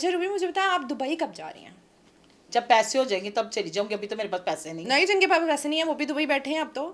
अच्छा रूबी, मुझे बताएं आप दुबई कब जा रही हैं? जब पैसे हो जाएंगे तब चली जाऊंगी, अभी तो मेरे पास पैसे नहीं। नहीं, जिनके पास पैसे नहीं है वो भी दुबई बैठे हैं अब तो।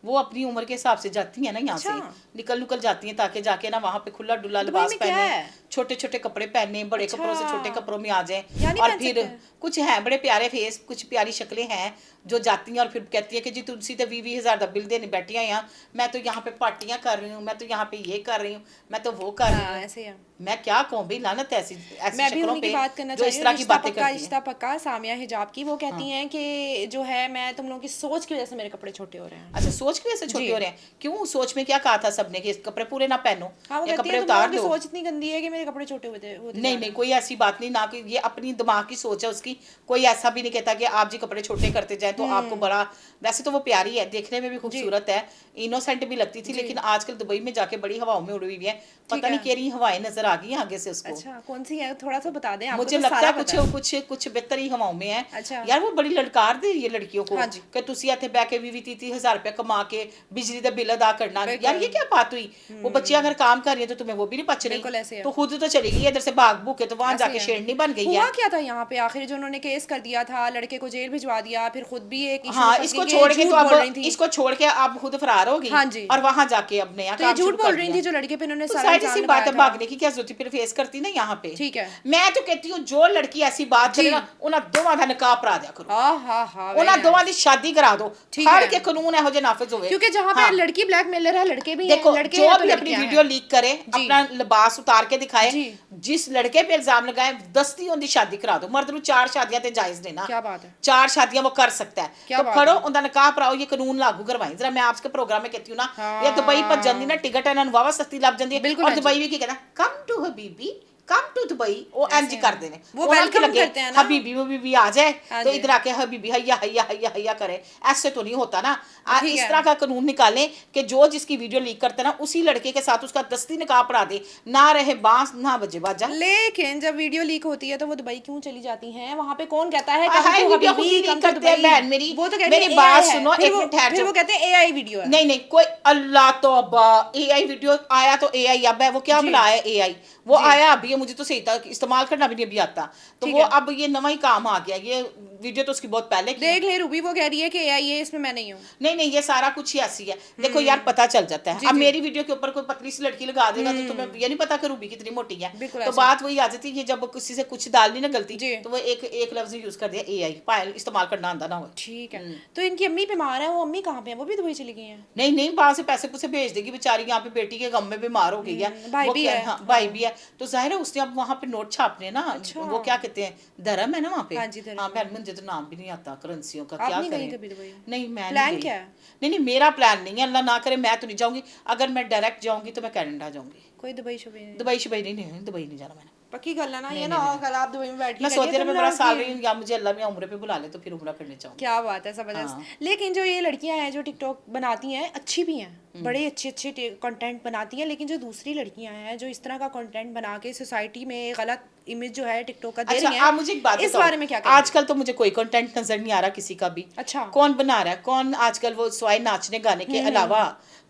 वो अपनी उम्र के हिसाब से जाती हैं ना, यहाँ से अच्छा। निकल जाती हैं ताकि जाके ना वहाँ पे खुला डुला दुबई लिबास में क्या पहने, है? छोटे छोटे कपड़े पहने, बड़े अच्छा, कपड़ों से छोटे कपड़ों में आ जाएं। यहाँ नहीं और पहन फिर सकते हैं? कुछ हैं बड़े प्यारे फेस, कुछ प्यारी शक्लें हैं जो जाती हैं और फिर कहती है कि जी तुलसी तो 20,000 का बिल देने बैठी हैं यहाँ, मैं तो यहाँ पे पार्टियां कर रही हूँ, मैं तो यहाँ पे ये कर रही हूँ, मैं तो वो कर रही हाँ हूँ। ऐसे ही है। मैं क्या कहूँ भाई, लानत ऐसी ऐसी मैं भी शक्लों उन्हीं की पे बात करना जो चाह इस रही हूँ, तरह की रिश्ता बातें पक्का, करती रिश्ता हैं। पक्का, सामिया हिजाब की। वो कहती हाँ। हैं कि जो है मैं तुम लोगों की सोच की वजह से मेरे कपड़े छोटे हो रहे हैं। अच्छा, सोच की वजह से जी। छोटे हो रहे हैं? क्यों, सोच में क्या कहा था सबने कि कपड़े पूरे ना पहनो हाँ, वो या कहती कपड़े है तुम लोगों उतार की दो? सोच इतनी गंदी है कि मेरे कपड़े छोटे होते होते जा नहीं रहे नहीं, हैं। कोई ऐसी बात नहीं, ना कि ये अपनी दिमाग की सोच है उसकी। कोई ऐसा भी नहीं कहता कि आप जी कपड़े छोटे करते जाए तो आपको बड़ा। वैसे तो वो प्यारी है, देखने में भी जी खूबसूरत है, इनोसेंट भी लगती थी, जी। लेकिन आजकल दुबई में जाके बड़ी हवाओं में उड़ी हुई है। ठीक पता नहीं है। केरी हवाएं नजर आ गई हैं आगे से उसको। अच्छा, कौन सी है? थोड़ा सा बता दें, आपको मुझे तो लगता सारा है पता कुछ है। कुछ कुछ बेहतर ही हवाओं में है। अच्छा। यार वो बड़ी ललकार दे रही है लड़कियों को हाँ जी। कि तुसी इत्थे बह के 20-30 हज़ार रुपया कमा के बिजली का बिल अदा करना। यार ये बिल्कुल। क्या बात हुई? वो बच्चियां अगर काम कर रही है तो तुम्हें वो भी नहीं पच रही, बिल्कुल ऐसे है। तो खुद तो चली गई है इधर से भाग भूग के, तो वहां ऐसे ही जाके है। शेरनी बन गई हुआ है। क्या था यहाँ पे आखिर जो उन्होंने केस कर दिया था, लड़के को जेल भिजवा दिया, फिर खुद भी एक इशू में हाँ, फंस इसको गई छोड़ कि के झूठ तो बोल रही अब थी। इसको छोड़ के अब खुद फरार हो गई हाँ जी। और वहां जाके अब नया तो ये काम झूठ शुरू बोल कर रही दिया। थी जो लड़के पे इन्होंने तो सारा सारी इल्जाम सी बात है, लगाया था। भागने की क्या जरूरत थी? फिर फेस करती ना यहाँ पे। ठीक है। मैं तो कहती हूँ जो लड़की ऐसी बात करे जी। ना, उन्हें दोवां दा निकाह पढ़ा दिया करो, हाँ हाँ हाँ, उन्हें दोवां दी शादी करा दो, ठीक हर है। के कानून है हो जे नाफिज होवे। क्योंकि जहाँ पे हाँ, लड़की ब्लैकमेलर है, लड़के भी हैं, देखो लड़के जो हैं तो भी अपनी लड़कियां वीडियो हैं। लीक करे, जी अपना लिबास उतार के दिखाए, जी। जिस लड़के पे इल्जाम लगाए दस्ती उनकी शादी करा दो। मर्द नूं 4 शादियां ते जायज ने ना, क्या बात है, 4 शादियां वो कर सकता है, क्या तो बात फड़ो है। उनका निकाह पढ़ाओ, ये कानून लागू करवाएं जरा। मैं आपके प्रोग्राम में कहती हूँ ना, ये दुबई भजन दी ना हाँ टिकट इन्हां नूं वावा सस्ती लग जाती है। बिल्कुल। और हाँ जी। दुबई भी की कहता कम टू हबीबी, कम टू दुबई, वो ऐसे इंज हैं, करते हैं। वो उन्होंने की वेलकम लगे करते हैं ना। हबीबी वबीबी आ जाए हाँ तो जी। इधर आके हबीबी हैया हैया हैया हैया करे, ऐसे तो नहीं होता ना। ठीक इस है। तरह का कानून निकालें कि जो जिसकी वीडियो लीक करते हैं ना, उसी लड़के के साथ उसका दस्ती निकाह पढ़ा दे, ना रहे बांस ना बजे बाजा। लेकिन जब वीडियो लीक होती है तो वो दुबई क्यों चली जाती हैं? वहां पे कौन कहता है कम हाय टू वीडियो खुद ही हबीबी, लीक कम टू करते हैं दुबई? बहन मेरी। वो तो कहती मेरी है बात एआई है, सुनो, एक मिनट ठहर फिर वो जाओ। कहते हैं एआई वीडियो है। नहीं नहीं, कोई अल्लाह तौबा, एआई वीडियो आया तो एआई अब है, वो क्या जी बुला है एआई? वो जी। आया अभी है, मुझे तो सही था इस्तेमाल करना भी नहीं अभी आता, तो ठीक वो है। अब ये नवा ही काम आ गया। ये वीडियो तो उसकी बहुत पहले की है। देख ले रूबी, वो कह रही है कि एआई है, इसमें मैं नहीं हूँ। नहीं नहीं, ये सारा कुछ ही ऐसी है। देखो यार, पता चल जाता है। जी अब जी। मेरी वीडियो के ऊपर कोई पतली सी लड़की लगा देगा तो तुम्हें ये नहीं पता कि रूबी कितनी मोटी है। बिल्कुल तो ऐसे। बात वही आ जाती है, जब किसी से कुछ डालनी ना गलती, जी। तो वो एक एक लफ्ज यूज कर दिया एआई, पायल इस्तेमाल करना आंदा ना हो। ठीक है। तो इनकी अम्मी बीमार है, वो अम्मी कहाँ पे है? वो भी दुबई चली गई हैं? नहीं नहीं, वहां से पैसे पुसे भेज देगी बेचारी, यहाँ पे बेटी के गम में बीमार हो गई है। भाई वो भी क्या, है। हाँ भाई भी है, तो जाहिर है उसने अब वहां पे नोट छापने ना। अच्छा। वो क्या कहते हैं, धर्म है ना वहाँ पे। हाँ जी, धर्म हाँ है। बहन, मुझे तो नाम भी नहीं आता करेंसियों का, आप क्या नहीं गई करें। कभी दुबई? नहीं मैं प्लान नहीं गई। क्या है? नहीं नहीं, मेरा प्लान नहीं है, अल्लाह ना करे मैं तो नहीं जाऊंगी। अगर मैं डायरेक्ट जाऊंगी तो मैं कनाडा जाऊंगी। कोई दुबई शुबई नहीं? दुबई शुबई नहीं, दुबई नहीं जाना मैंने। पक्की गल है ना नहीं ये? नहीं ना नहीं, कल आप दुबई में बैठ के मैं करिए सऊदी अरब तुम में बड़ा लोग साल की। रही हूँ, या मुझे अल्लाह में उम्र पे बुला ले तो फिर उम्र करने चाहूँगी। क्या बात है, जबरदस्त। हाँ। लेकिन जो ये लड़कियां हैं जो टिकटॉक बनाती हैं, अच्छी भी हैं, बड़े अच्छे अच्छे कंटेंट बनाती हैं, लेकिन जो दूसरी लड़कियां हैं जो इस तरह का कंटेंट बना के सोसाइटी में गलत इमेज जो है टिकटॉक का दे अच्छा, रही हैं, आप मुझे एक बात इस बताओ, बारे में क्या कहेंगे? आजकल तो मुझे कोई कंटेंट नजर नहीं आ रहा किसी का भी। अच्छा। कौन बना रहा है? कौन आजकल वो स्वाय नाचने गाने के अलावा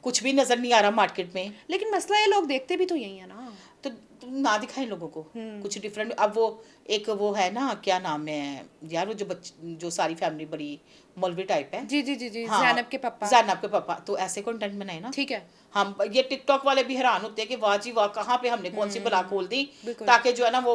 कुछ भी नजर नहीं आ रहा मार्केट में। लेकिन मसला ये लोग देखते भी तो यही है ना। तो तुम ना दिखाए लोगों को कुछ डिफरेंट। अब वो एक वो है ना, क्या नाम है यार, वो जो जो सारी फैमिली बड़ी मौलवी टाइप है। जी जी जी जी, हाँ, ज़ैनब के पापा। ज़ैनब के पापा, तो ऐसे कंटेंट बनाए ना। ठीक है। हम ये टिकटॉक वाले भी हैरान होते हैं कि वाह जी वाह, कहाँ पे हमने कौन सी बला खोल दी, बिल्कुल। ताकि जो है ना वो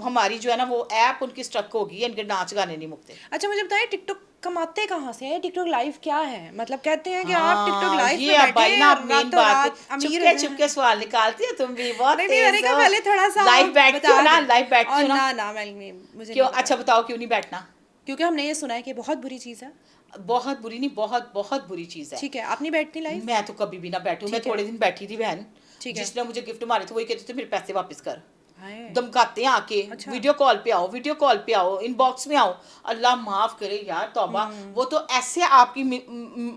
हमारी जो है ना वो ऐप उनकी स्ट्रक होगी, इनके नाच गाने नहीं मुकते। अच्छा मुझे बताइए, टिकटॉक कमाते कहाँ से हैं? टिकटॉक लाइव क्या है? मतलब कहते हैं कि आप टिकटॉक हाँ, लाइव ये में अब भाई बैठे ना और मेन रातों बात है, रात अमीर हो चुपके जाएं। चुपके सवाल निकालती हो तुम भी, बहुत नहीं नहीं, मैंने तेज कहा हो। पहले थोड़ा सा लाइव बैठती हो बता ना, दें। लाइव बैठती और हो ना। ना मुझे क्यों? नहीं पता। अच्छा बताओ, क्यों नहीं बैठना? क्योंकि हमने ये सुना है कि बहुत बुरी चीज़ है। बहुत बुरी नहीं, बहुत बहुत बुरी चीज है। ठीक है, आप नहीं बैठती लाइव? मैं तो कभी भी ना बैठूं। मैं ठीक है। थोड़े दिन बैठी थी बहन, ठीक है। जिसने मुझे गिफ्ट मारे थे वही कहते थे मेरे पैसे वापस कर। हाय। धमकाते हैं आके, अच्छा। वीडियो कॉल पे आओ, वीडियो कॉल पे आओ, इनबॉक्स में आओ। अल्लाह माफ करे यार, तौबा। वो तो ऐसे आपकी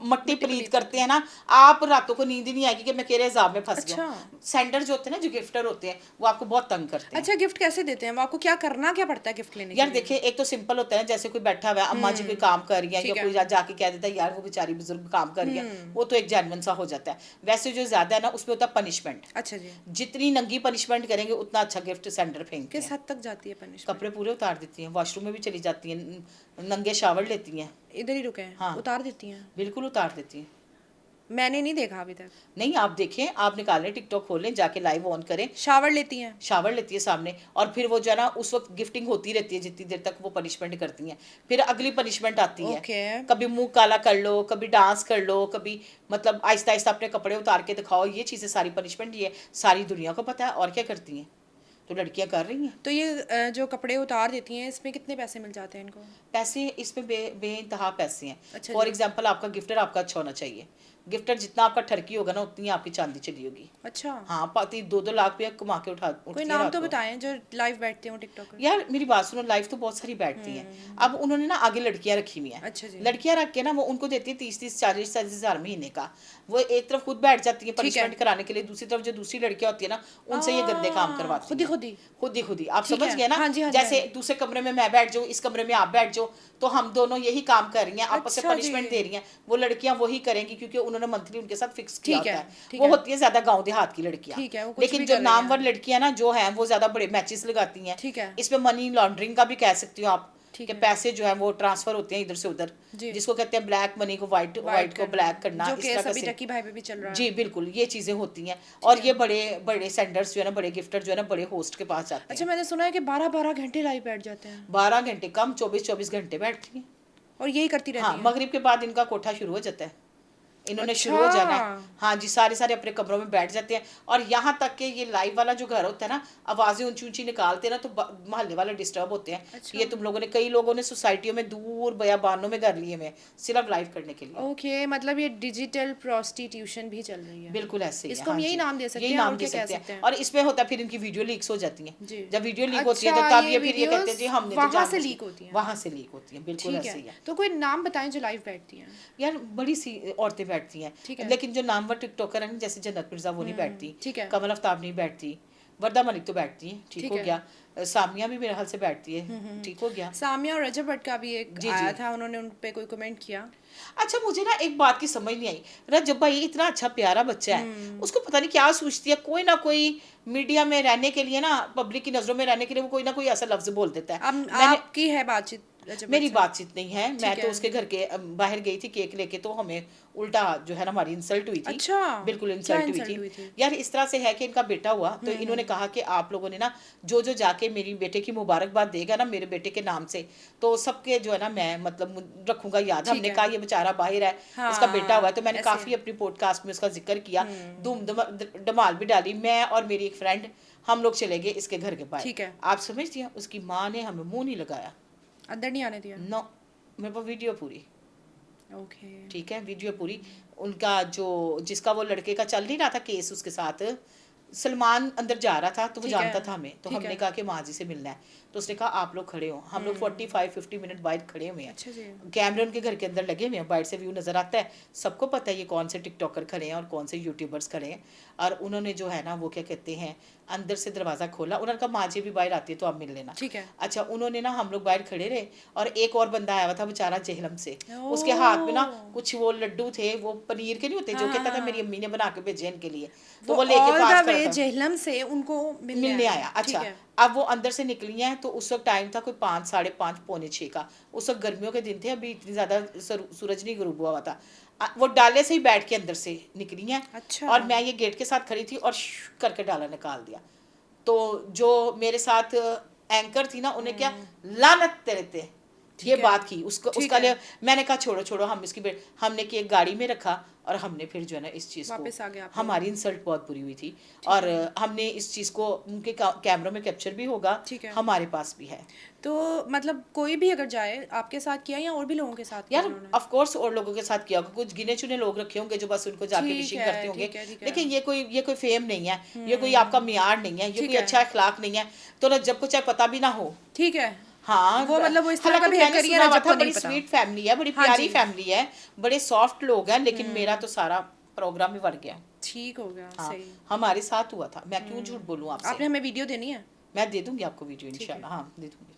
मट्टी पलीत करते हैं ना, आप रातों को नींद ही नहीं आएगी कि मैं केरे हिसाब में फंस गया। अच्छा। सेंडर जो होते हैं ना, जो गिफ्टर होते हैं, वो आपको बहुत तंग करते हैं। अच्छा, गिफ्ट कैसे देते हैं वो आपको? क्या करना क्या पड़ता है गिफ्ट लेने के यार लिए? देखिए, एक तो सिंपल होता है, जैसे कोई बैठा हुआ है, अम्मा जी कोई काम कर रही है, ठीक या है। कोई जाके कह देता है यार वो बेचारी बुजुर्ग काम कर रही है, वो तो एक जेन्युइन सा हो जाता है। वैसे जो ज्यादा है ना, उसमें होता है पनिशमेंट। अच्छा जी। जितनी नंगी पनिशमेंट करेंगे उतना अच्छा गिफ्ट सेंडर फेंकते किस हैं। हद तक जाती है पनिशमेंट? कपड़े पूरे उतार देती हैं, वॉशरूम में भी चली जाती हैं, नंगे शावर लेती हैं। इधर ही रुके हैं, हाँ। उतार देती हैं? बिल्कुल उतार देती हैं। मैंने नहीं देखा अभी तक। नहीं, आप देखें, आप निकालें, टिकटॉक खोलें, जाके लाइव ऑन करें। शावर लेती हैं? शावर लेती है सामने, और फिर वो जो है ना उस वक्त गिफ्टिंग होती रहती है जितनी देर तक वो पनिशमेंट करती हैं। फिर अगली पनिशमेंट आती है। ओके। कभी मुंह काला कर लो, कभी डांस कर लो, कभी मतलब आहिस्ता आहिस्ता अपने कपड़े उतार के दिखाओ। ये चीज़ें सारी पनिशमेंट, ये सारी दुनिया को पता है। और क्या करती हैं, तो लड़कियां कर रही हैं। तो ये जो कपड़े उतार देती हैं, इसमें कितने पैसे मिल जाते हैं इनको? पैसे इसमें बेइंतहा पैसे हैं। अच्छा फॉर जी। एग्जाम्पल, आपका गिफ्टर आपका अच्छा होना चाहिए। गिफ्टर जितना आपका ठरकी होगा ना, उतनी आपकी चांदी चली होगी। अच्छा। हाँ, पाती 2-2 लाख रुपया कमा के उठ कोई के नाम रात तो को। बताएं जो लाइव बैठते हो टिकटॉकर। यार मेरी बात सुनो, लाइफ तो बहुत सारी बैठती हैं। अब उन्होंने ना आगे लड़कियां रखी हुई हैं। अच्छा जी। लड़कियां रख के ना वो उनको देती है 30-30, 40-40 हज़ार महीने का। वो एक तरफ खुद बैठ जाती है ठीक है। पनिशमेंट कराने के लिए, दूसरी तरफ जो दूसरी लड़कियां होती है ना, उनसे ये गंदे काम करवाती खुद ही हैं। खुद ही। खुद ही आप ठीक समझ है। गए ना। हाँ जी, हाँ जी, जैसे हाँ जी। दूसरे कमरे में मैं बैठ जाऊँ, इस कमरे में आप बैठ जाओ, तो हम दोनों यही काम कर रही हैं, आपस में अच्छा पनिशमेंट जी। दे रही हैं। वो लड़कियां वही करेंगी क्योंकि उन्होंने मंथली उनके साथ फिक्स किया ठीक है, होता है। ठीक वो है। होती है ज्यादा गांव देहात की लड़कियां। ठीक है, वो कुछ लेकिन भी जो कर रही नामवर हैं। लड़कियां ना जो हैं, वो ज्यादा बड़े मैचेस लगाती हैं। ठीक है। इसमें मनी लॉन्ड्रिंग का भी कह सकती हो आप, ठीक कि है। पैसे जो है वो ट्रांसफर होते हैं इधर से उधर, जी। जिसको कहते हैं ब्लैक मनी को वाइट, वाइट को ब्लैक करना, जो इस केस तरह अभी से। टकी भाई पे भी चल रहा है। जी बिल्कुल, ये चीजें होती हैं। ठीक और है। ये बड़े बड़े सेंडर्स जो है ना, बड़े गिफ्टर जो है ना, बड़े होस्ट के पास जाते अच्छा, हैं। मैंने सुना है कि 12-12 घंटे लाइव बैठ जाते हैं 12 घंटे कम, 24-24 घंटे बैठती हैं। और यही करती रहती हाँ, हैं? मगरिब के बाद इनका कोठा शुरू हो जाता है। इन्होंने शुरू हो जाना है। अच्छा। हाँ जी, सारे सारे अपने कमरों में बैठ जाते हैं। और यहाँ तक कि ये लाइव वाला जो घर होता है ना, आवाज़ें ऊंची ऊंची निकालते हैं ना, तो मोहल्ले वाले डिस्टर्ब होते हैं। अच्छा। ये तुम लोगों ने, कई लोगों ने सोसाइटियों में दूर बयाबानों में घर लिए हुए हैं, सिर्फ लाइव करने के लिए। ओके, मतलब ये डिजिटल प्रोस्टिट्यूशन भी चल रही है। बिल्कुल ऐसे ही है। इसको हम हाँ यही जी, नाम दे सकते यही हैं, और नाम दे क्या कह सकते सकते हैं। हैं? और इसमें होता है फिर इनकी वीडियो लीक्स हो जाती हैं। जी। जब वीडियो लीक होती है, तो अच्छा, तब ये ये फिर ये कहते हैं जी हमने तो वहाँ से जानबूझ के- लीक होती हैं? वहाँ से लीक होती हैं, बिल्कुल ठीक ऐसे ही है। है। तो कोई नाम बताएं जो लाइव बैठती हैं। यार बड़ी सी औरतें बैठती ठीक हैं, है। लेकिन जो नामवर टिकटॉकर है ना, जैसे जन्नत मिर्जा, वो नहीं बैठती। ठीक है। कमल आफ्ताब नहीं बैठती। वरदा मलिक तो बैठती है, ठीक ठीक हो है। गया। सामिया भी मेरे हाल से बैठती है, ठीक हो गया। सामिया और रजब भट्ट का भी एक जी, आया जी। था, उन्होंने उन पे कोई कमेंट किया। अच्छा, मुझे ना एक बात की समझ नहीं आई। रजब भाई इतना अच्छा प्यारा बच्चा है, उसको पता नहीं क्या सोचती है, कोई ना कोई मीडिया में रहने के लिए ना, पब्लिक की नजरों में रहने के लिए वो कोई ना कोई ऐसा लफ्ज बोल देता है। अब मैंने आपकी है बातचीत रजब मेरी भट्ट से? बातचीत नहीं है। मैं ठीक तो है। उसके घर के बाहर गई थी केक लेके, तो हमें उल्टा जो है ना हमारी इंसल्ट हुई थी। अच्छा। बिल्कुल क्या इंसल्ट हुई इंसल्ट हुई थी। थी? यार इस तरह से है कि इनका बेटा हुआ, तो इन्होंने कहा कि आप लोगों ने ना जो जो जाके मेरी बेटे की मुबारकबाद देगा ना मेरे बेटे के नाम से, तो सबके जो है ना मैं मतलब रखूंगा याद। ठीक हमने है। कहा ये बेचारा बाहर है, हाँ, इसका बेटा हुआ है, तो मैंने ऐसे काफी है। अपनी पॉडकास्ट में उसका जिक्र किया, धूम धमाल भी डाली। मैं और मेरी एक फ्रेंड, हम लोग चले गए इसके घर के बाहर। ठीक है। आप समझती हैं, उसकी माँ ने हमें मुंह नहीं लगाया। अंदर नहीं आने दिया? नो, मेरे पास वीडियो पूरी, ओके। ठीक है, वीडियो पूरी। उनका जो जिसका वो लड़के का चल नहीं रहा था केस, उसके साथ सलमान अंदर जा रहा था, तो वो ठीक जानता है। था हमें, तो ठीक हमने है। कहा कि माँ जी से मिलना है। तो उसने कहा आप लोग खड़े हो। हम लोग 45-50 मिनट बाहर खड़े हुए हैं। अच्छा जी। कैमरे उनके घर के अंदर लगे हुए हैं, बाहर से व्यू नज़र आता है, सबको पता है ये कौन से टिकटॉकर खड़े हैं और कौन से यूट्यूबर्स खड़े हैं। और उन्होंने जो है ना वो क्या कहते हैं, अंदर से दरवाज़ा खोला। उन्होंने कहा माँ जी भी बाहर आती है तो आप मिल लेना। ठीक है। अच्छा, उन्होंने ना, हम लोग बाहर खड़े रहे, और एक और बंदा आया हुआ था बेचारा जेहलम से। उसके हाथ में ना कुछ वो लड्डू थे, वो पनीर के नहीं होते, जो कहता था मेरी अम्मी ने बना के भेजे इनके लिए, तो वो लेके ऑल पास द खड़ा वे था। जेहलम से उनको मिलने आया। ठीक अच्छा, है। अब वो अंदर से निकली हैं, तो उस वक्त टाइम था कोई 5, 5:30, पौने 6 का। उस वक्त गर्मियों के दिन थे, अभी इतनी ज़्यादा सूरज नहीं गुरूब हुआ था। वो डाले से ही बैठ के अंदर से निकली हैं। अच्छा। और मैं ये गेट के साथ खड़ी थी, और शू करके डाला निकाल दिया। तो जो मेरे साथ एंकर थी ना, उन्हें क्या लानत तेरे ते ये है। बात की उसको, ठीक उसका है। लिए मैंने कहा छोड़ो छोड़ो, हम इसकी हमने की एक गाड़ी में रखा, और हमने फिर जो है ना इस चीज़ वापस आ गए को, आप लोग। हमारी इंसल्ट बहुत बुरी हुई थी, और हमने इस चीज़ को उनके कैमरों में कैप्चर भी होगा, ठीक है। हमारे पास भी है। तो मतलब कोई भी अगर जाए, आपके साथ किया या और भी लोगों के साथ किया यार उन्होंने? ऑफ कोर्स और लोगों के साथ किया होगा, कुछ गिने चुने लोग रखे होंगे जो बस उनको जाके ठीक विशिंग है, करते होंगे। ठीक है, ठीक है। लेकिन ये कोई फेम नहीं है, ये कोई आपका मियार नहीं है, ये ठीक कोई है। अच्छा अखलाक नहीं है। तो रज्जब को चाहे पता भी ना हो, ठीक है। हाँ, वो मतलब वो इस तरह का हालांकि बिहेव मैंने करिए, सुना हुआ रजब था को नहीं बड़ी पता। स्वीट फैमिली है, बड़ी हाँ प्यारी जी। फैमिली है, बड़े सॉफ्ट लोग हैं, लेकिन मेरा तो सारा प्रोग्राम ही बढ़ गया। ठीक हो गया। हाँ, सही। हमारे साथ हुआ था, मैं क्यों झूठ बोलूँ आपने आपसे। हमें वीडियो देनी है? मैं दे दूंगी आपको वीडियो इंशाल्लाह, हाँ दे दूंगी।